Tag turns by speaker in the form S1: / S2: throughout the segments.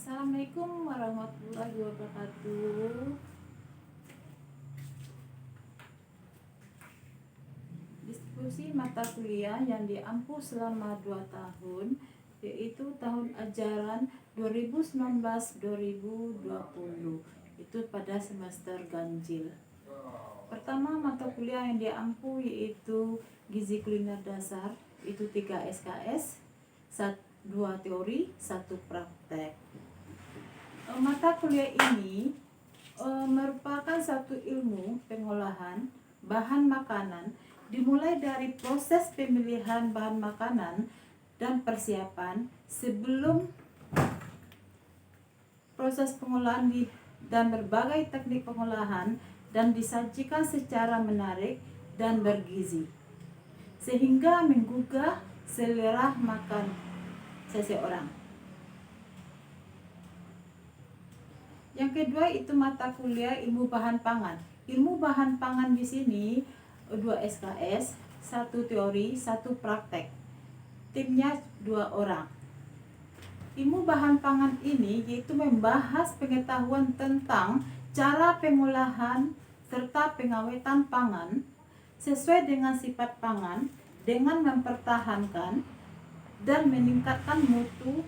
S1: Assalamualaikum warahmatullahi wabarakatuh. Diskusi mata kuliah yang diampu selama 2 tahun, yaitu tahun ajaran 2019-2020, itu pada semester ganjil. Pertama, mata kuliah yang diampu yaitu Gizi Kuliner Dasar, itu 3 SKS, 2 teori, 1 praktek. Mata kuliah ini merupakan satu ilmu pengolahan bahan makanan, dimulai dari proses pemilihan bahan makanan dan persiapan sebelum proses pengolahan dan berbagai teknik pengolahan, dan disajikan secara menarik dan bergizi sehingga menggugah selera makan seseorang. Yang kedua itu mata kuliah ilmu bahan pangan. Ilmu bahan pangan di sini 2 SKS, 1 teori, 1 praktek. Timnya 2 orang. Ilmu bahan pangan ini yaitu membahas pengetahuan tentang cara pengolahan serta pengawetan pangan sesuai dengan sifat pangan dengan mempertahankan dan meningkatkan mutu,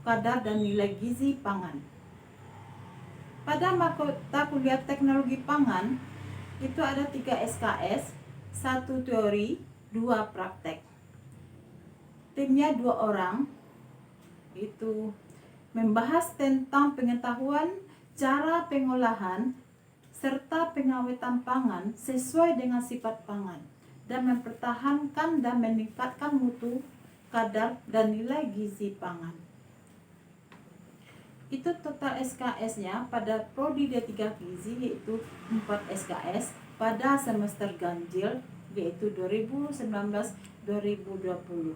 S1: kadar dan nilai gizi pangan. Pada mata kuliah teknologi pangan itu ada 3 SKS, 1 teori, 2 praktek. Timnya 2 orang, itu membahas tentang pengetahuan cara pengolahan serta pengawetan pangan sesuai dengan sifat pangan dan mempertahankan dan meningkatkan mutu, kadar dan nilai gizi pangan. Itu total SKS-nya pada prodi D3 Gizi yaitu 4 SKS pada semester ganjil yaitu 2019-2020.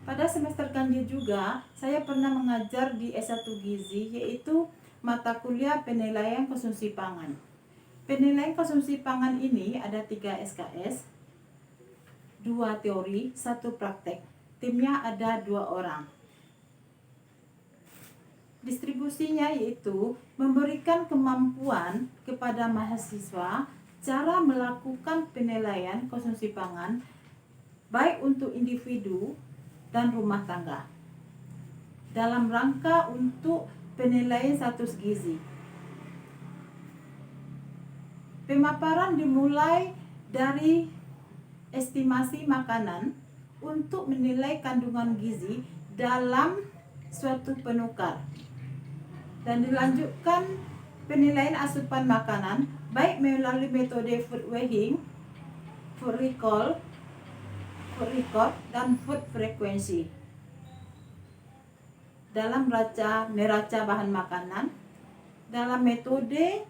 S1: Pada semester ganjil juga saya pernah mengajar di S1 Gizi yaitu mata kuliah penilaian konsumsi pangan. Penilaian konsumsi pangan ini ada 3 SKS, 2 teori, 1 praktek. Timnya ada 2 orang. Distribusinya yaitu memberikan kemampuan kepada mahasiswa cara melakukan penilaian konsumsi pangan baik untuk individu dan rumah tangga dalam rangka untuk penilaian status gizi. Pemaparan dimulai dari estimasi makanan untuk menilai kandungan gizi dalam suatu penukar, dan dilanjutkan penilaian asupan makanan baik melalui metode food weighing, food recall, food record, dan food frequency dalam neraca bahan makanan. Dalam metode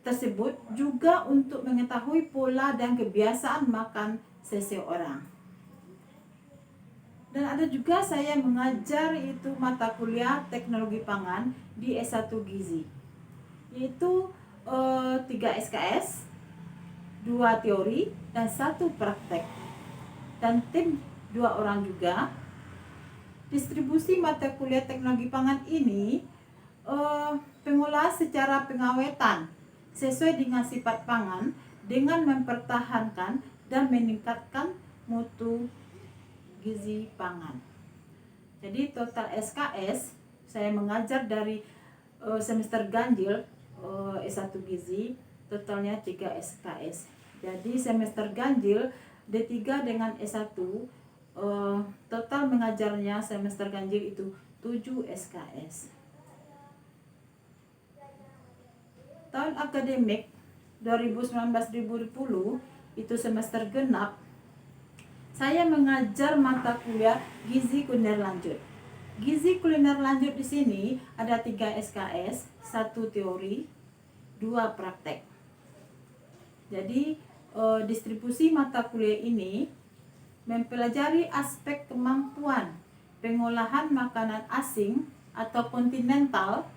S1: tersebut juga untuk mengetahui pola dan kebiasaan makan seseorang. Dan ada juga saya mengajar itu mata kuliah teknologi pangan di S1 Gizi yaitu 3 SKS, 2 teori dan 1 praktek, dan tim 2 orang juga. Distribusi mata kuliah teknologi pangan ini pengolahan secara pengawetan sesuai dengan sifat pangan dengan mempertahankan dan meningkatkan mutu gizi pangan. Jadi total SKS saya mengajar dari semester ganjil S1 Gizi totalnya 3 SKS. Jadi semester ganjil D3 dengan S1 total mengajarnya semester ganjil itu 7 SKS. Tahun akademik 2019-2020 itu semester genap saya mengajar mata kuliah gizi kuliner lanjut. Gizi kuliner lanjut di sini ada 3 SKS, 1 teori, 2 praktek. Jadi distribusi mata kuliah ini mempelajari aspek kemampuan pengolahan makanan asing atau kontinental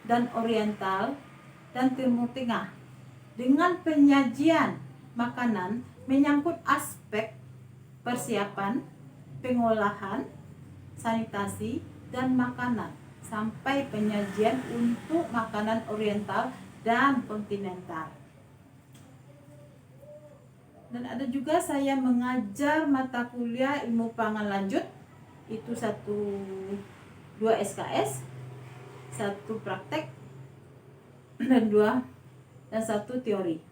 S1: dan oriental dan Timur Tengah dengan penyajian makanan menyangkut aspek persiapan, pengolahan, sanitasi, dan makanan, sampai penyajian untuk makanan oriental dan kontinental. Dan ada juga saya mengajar mata kuliah ilmu pangan lanjut, itu 2 SKS, 1 praktek, dan 1 teori.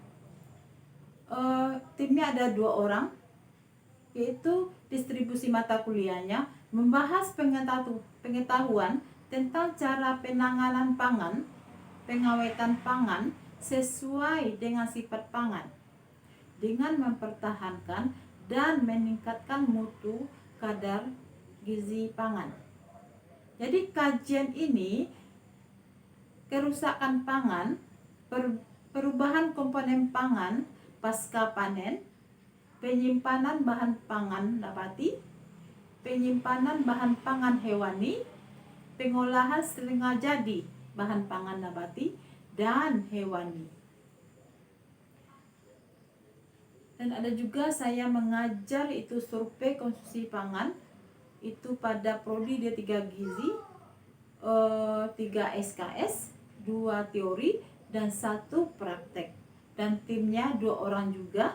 S1: Timnya ada 2 orang, yaitu distribusi mata kuliahnya membahas pengetahuan tentang cara penanganan pangan, pengawetan pangan sesuai dengan sifat pangan, dengan mempertahankan dan meningkatkan mutu kadar gizi pangan. Jadi kajian ini kerusakan pangan, perubahan komponen pangan pasca panen, penyimpanan bahan pangan nabati, penyimpanan bahan pangan hewani, pengolahan setengah jadi bahan pangan nabati dan hewani. Dan ada juga saya mengajar itu survei konsumsi pangan, itu pada prodi D3 gizi, 3 SKS, 2 teori, dan 1 praktek. Dan timnya 2 orang juga.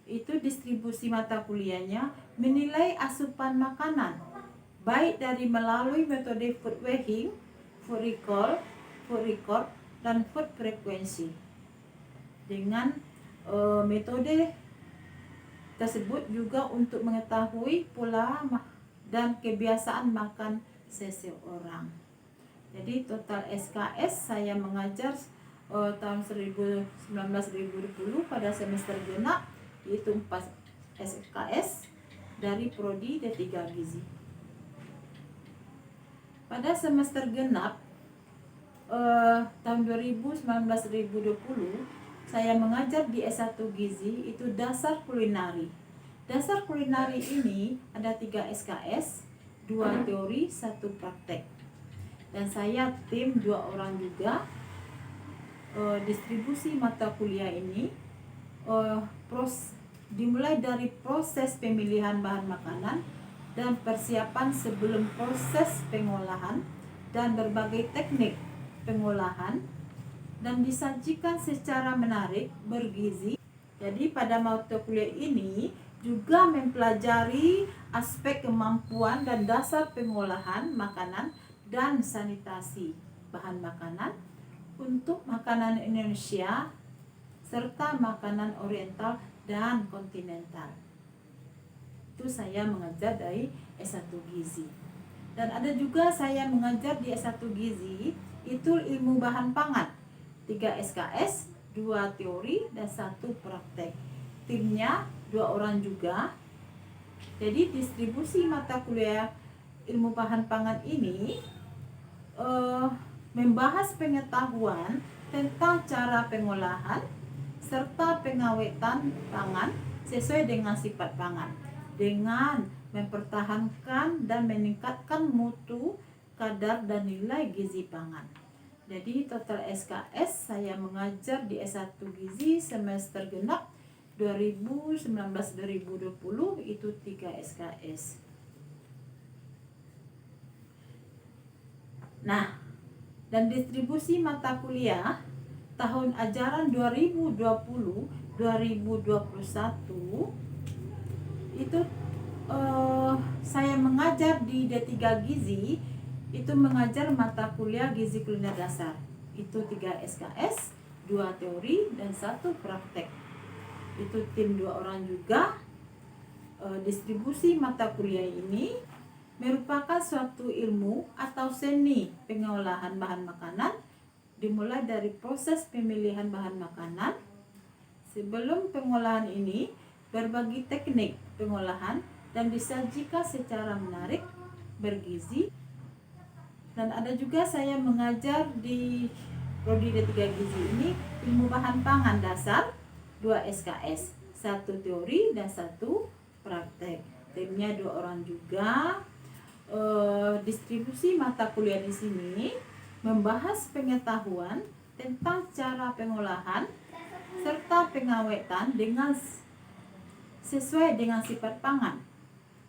S1: Itu distribusi mata kuliahnya menilai asupan makanan, baik dari melalui metode food weighing, food recall, food record, dan food frequency. Dengan metode tersebut juga untuk mengetahui pola dan kebiasaan makan seseorang. Jadi total SKS saya mengajar tahun 2019-2020 pada semester genap, yaitu 4 SKS dari prodi D3 gizi. Pada semester genap tahun 2019-2020 saya mengajar di S1 gizi, itu dasar kulinari. Dasar kulinari ini ada 3 SKS, 2 teori, 1 praktek. Dan saya tim 2 orang juga. Distribusi mata kuliah ini dimulai dari proses pemilihan bahan makanan dan persiapan sebelum proses pengolahan dan berbagai teknik pengolahan, dan disajikan secara menarik, bergizi. Jadi pada mata kuliah ini juga mempelajari aspek kemampuan dan dasar pengolahan makanan dan sanitasi bahan makanan untuk makanan Indonesia serta makanan oriental dan kontinental. Itu saya mengajar dari S1 gizi. Dan ada juga saya mengajar di S1 gizi, itu ilmu bahan pangan, 3 SKS, 2 teori, dan 1 praktek. Timnya 2 orang juga. Jadi distribusi mata kuliah ilmu bahan pangan ini membahas pengetahuan tentang cara pengolahan serta pengawetan pangan sesuai dengan sifat pangan, dengan mempertahankan dan meningkatkan mutu, kadar, dan nilai gizi pangan. Jadi total SKS saya mengajar di S1 gizi semester genap 2019-2020 itu 3 SKS. Nah, dan distribusi mata kuliah tahun ajaran 2020-2021 itu saya mengajar di D3 gizi, itu mengajar mata kuliah gizi kuliner dasar, itu 3 SKS, 2 teori, dan 1 praktek. Itu tim 2 orang juga. Distribusi mata kuliah ini merupakan suatu ilmu atau seni pengolahan bahan makanan, dimulai dari proses pemilihan bahan makanan. Sebelum pengolahan ini, berbagai teknik pengolahan dan disajikan secara menarik, bergizi. Dan ada juga saya mengajar di prodi D3 gizi ini ilmu bahan pangan dasar, 2 SKS, 1 teori, dan 1 praktek. Timnya 2 orang juga. Distribusi mata kuliah di sini membahas pengetahuan tentang cara pengolahan serta pengawetan dengan sesuai dengan sifat pangan,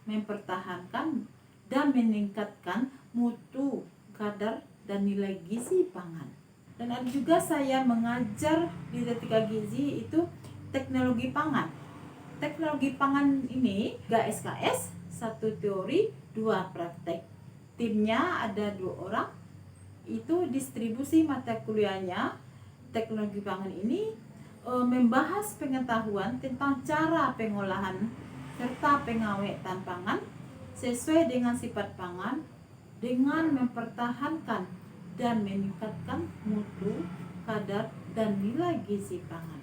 S1: mempertahankan dan meningkatkan mutu, kadar, dan nilai gizi pangan. Dan ada juga saya mengajar di D3 Gizi itu teknologi pangan. Teknologi pangan ini 3 SKS, 1 teori, 2 praktek. Timnya ada 2 orang. Itu distribusi mata kuliahnya teknologi pangan ini membahas pengetahuan tentang cara pengolahan serta pengawetan pangan sesuai dengan sifat pangan dengan mempertahankan dan meningkatkan mutu, kadar, dan nilai gizi pangan.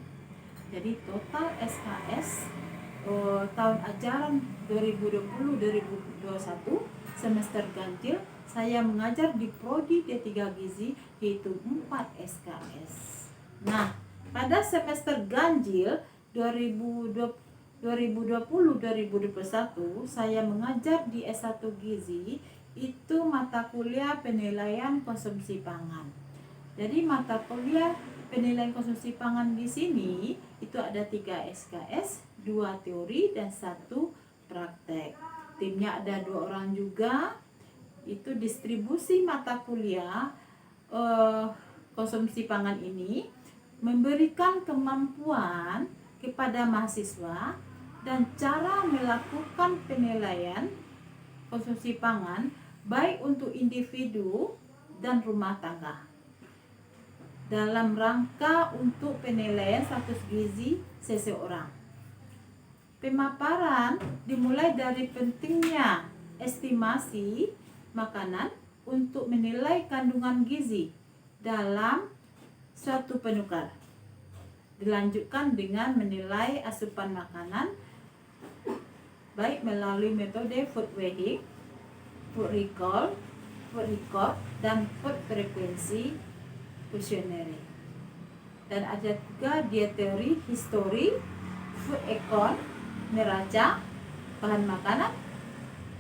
S1: Jadi total SKS tahun ajaran 2020-2021 semester ganjil saya mengajar di Prodi D3 Gizi yaitu 4 SKS. Nah, pada semester ganjil 2020-2021 saya mengajar di S1 Gizi itu mata kuliah penilaian konsumsi pangan. Jadi mata kuliah penilaian konsumsi pangan di sini itu ada 3 SKS, 2 teori dan 1 praktek. Timnya ada 2 orang juga. Itu distribusi mata kuliah konsumsi pangan ini memberikan kemampuan kepada mahasiswa dan cara melakukan penilaian konsumsi pangan baik untuk individu dan rumah tangga dalam rangka untuk penilaian status gizi seseorang. Pemaparan dimulai dari pentingnya estimasi makanan untuk menilai kandungan gizi dalam suatu penukar. Dilanjutkan dengan menilai asupan makanan baik melalui metode food weighing, food recall, food record, dan food frequency questionnaire. Dan ada juga dia teori history, food econ, neraca bahan makanan,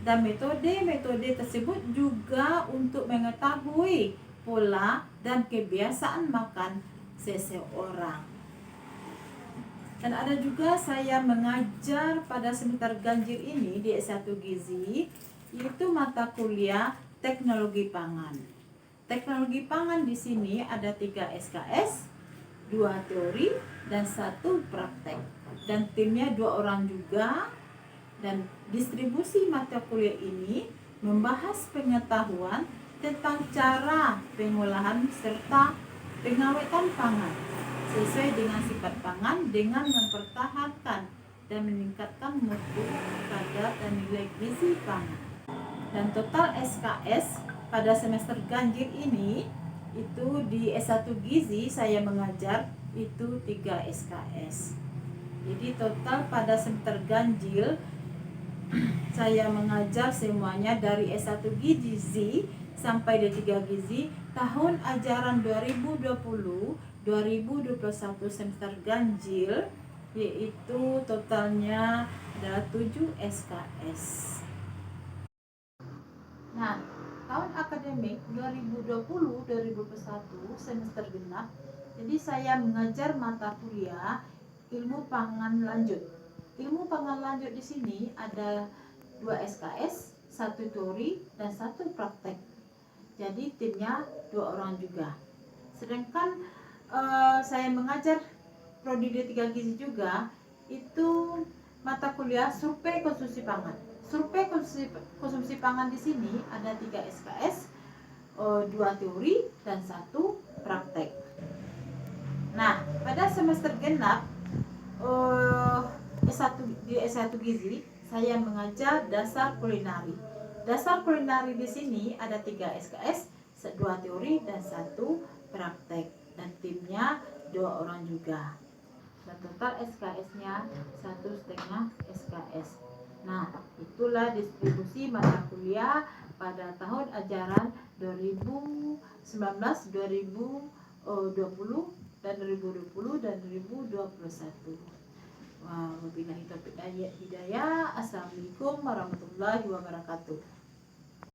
S1: dan metode-metode tersebut juga untuk mengetahui pola dan kebiasaan makan seseorang. Dan ada juga saya mengajar pada semester ganjil ini di S1 Gizi, yaitu mata kuliah teknologi pangan. Teknologi pangan di sini ada 3 SKS, 2 teori dan 1 praktek. Dan timnya 2 orang juga. Dan distribusi mata kuliah ini membahas pengetahuan tentang cara pengolahan serta pengawetan pangan sesuai dengan sifat pangan dengan mempertahankan dan meningkatkan mutu, kadar, dan nilai gizi pangan. Dan total SKS pada semester ganjil ini itu di S1 Gizi saya mengajar itu 3 SKS. Jadi total pada semester ganjil saya mengajar semuanya dari S1 Gizi sampai D3 Gizi tahun ajaran 2020-2021 semester ganjil, yaitu totalnya adalah 7 SKS. Nah, tahun akademik 2020-2021 semester genap, jadi saya mengajar mata kuliah ilmu pangan lanjut. Ilmu pangan lanjut di sini ada 2 SKS, 1 teori dan 1 praktek. Jadi timnya 2 orang juga. Sedangkan saya mengajar Prodi D3 Gizi juga itu mata kuliah survei konsumsi pangan. Survei konsumsi pangan di sini ada 3 SKS, 2 teori dan 1 praktek. Nah, pada semester genap di S1 Gizi saya mengajar dasar kulinari. Dasar kulinari di sini ada 3 SKS, 2 teori dan 1 praktek. Dan timnya 2 orang juga. Dan total SKS-nya 1,5 SKS. Nah, itulah distribusi mata kuliah pada tahun ajaran 2019, 2020 dan 2020 dan 2021. Wabillahi taufiq hidayah. Assalamualaikum warahmatullahi wabarakatuh.